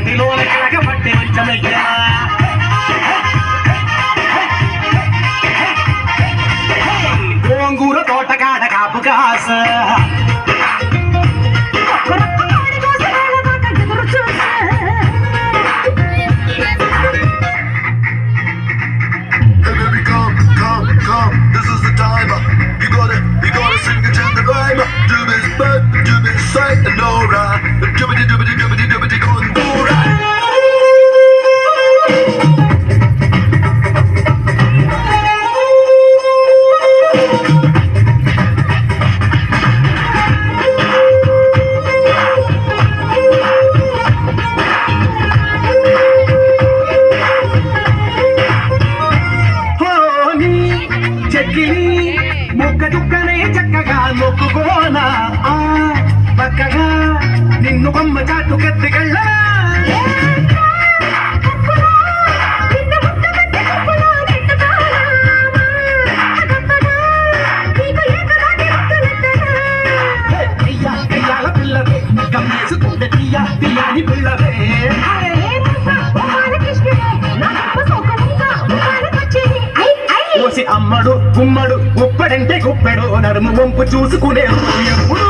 మట్టిలో పట్టి ఉంచమయ్యా గోంగూర తోటకాడ కాపు కాస This is the time. You gotta sing it to the rhyme. Do this, but do this right and no right. Doobity doobity doobity doobity going go right. మొక్క చుక్కనే చక్కగా మొక్కుకోనా పక్కగా నిన్ను కొమ్మ చాటు కత్తికెళ్ళ పిల్లవే కమ్మేసుకుంటే తీయాని పిల్లవే అమ్మడు గుమ్మడు గుప్పడంటే గుప్పెడు నడుము వంపు చూసుకునే ఎప్పుడు